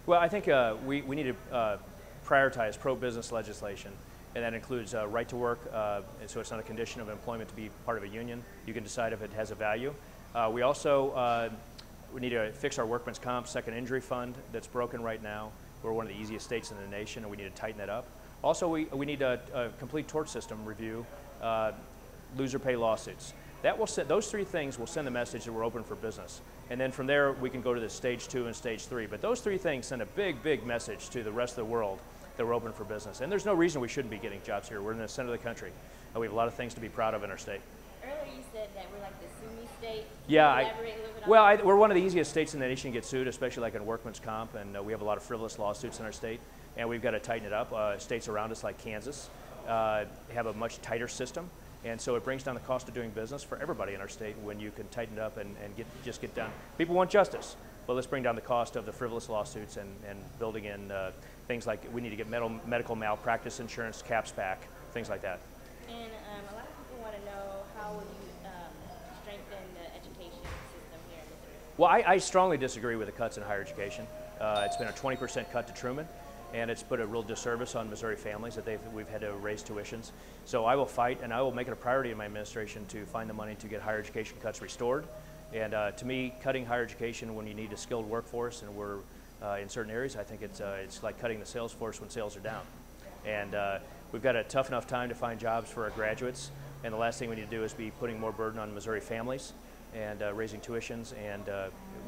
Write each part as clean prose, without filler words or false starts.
Well, I think we need to prioritize pro-business legislation, and that includes right to work, and so it's not a condition of employment to be part of a union. You can decide if it has a value. We also we need to fix our workman's comp second injury fund that's broken right now. We're one of the easiest states in the nation, and we need to tighten that up. Also, we need a complete tort system review, loser pay lawsuits. That will those three things will send the message that we're open for business. And then from there, we can go to the stage 2 and stage 3. But those three things send a big, big message to the rest of the world that we're open for business. And there's no reason we shouldn't be getting jobs here. We're in the center of the country. We have a lot of things to be proud of in our state. Earlier you said that we're like the Sunni state. Yeah, we're one of the easiest states in the nation to get sued, especially like in workman's comp, and we have a lot of frivolous lawsuits in our state, and we've got to tighten it up. States around us like Kansas have a much tighter system, and so it brings down the cost of doing business for everybody in our state when you can tighten it up and just get done. People want justice, but let's bring down the cost of the frivolous lawsuits and building in things like we need to get medical malpractice insurance caps back, things like that. And a lot of people want to know how will you strengthen the education system here in Missouri? Well, I strongly disagree with the cuts in higher education. It's been a 20% cut to Truman, and it's put a real disservice on Missouri families that we've had to raise tuitions. So I will fight, and I will make it a priority in my administration to find the money to get higher education cuts restored. And to me, cutting higher education when you need a skilled workforce, and we're in certain areas, I think it's like cutting the sales force when sales are down. And we've got a tough enough time to find jobs for our graduates, and the last thing we need to do is be putting more burden on Missouri families and raising tuitions, and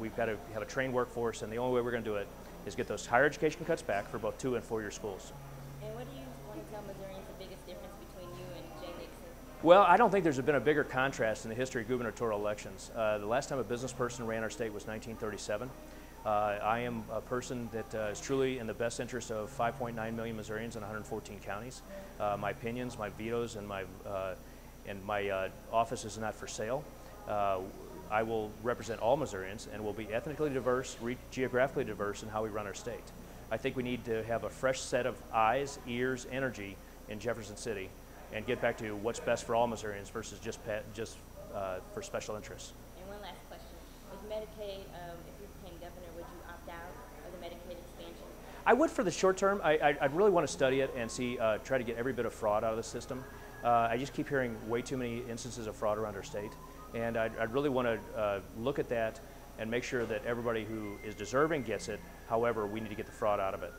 we've got to have a trained workforce, and the only way we're going to do it is get those higher education cuts back for both 2- and 4-year schools. And what do you want to tell Missourians the biggest difference between you and Jay Nixon? Well, I don't think there's been a bigger contrast in the history of gubernatorial elections. The last time a business person ran our state was 1937. I am a person that is truly in the best interest of 5.9 million Missourians in 114 counties. My opinions, my vetoes, and my office is not for sale. I will represent all Missourians and will be ethnically diverse, geographically diverse in how we run our state. I think we need to have a fresh set of eyes, ears, energy in Jefferson City and get back to what's best for all Missourians versus just for special interests. And one last question. With Medicaid, if you became governor, would you opt out of the Medicaid expansion? I would for the short term. I'd really want to study it and see, try to get every bit of fraud out of the system. I just keep hearing way too many instances of fraud around our state. And I'd really want to look at that and make sure that everybody who is deserving gets it. However, we need to get the fraud out of it.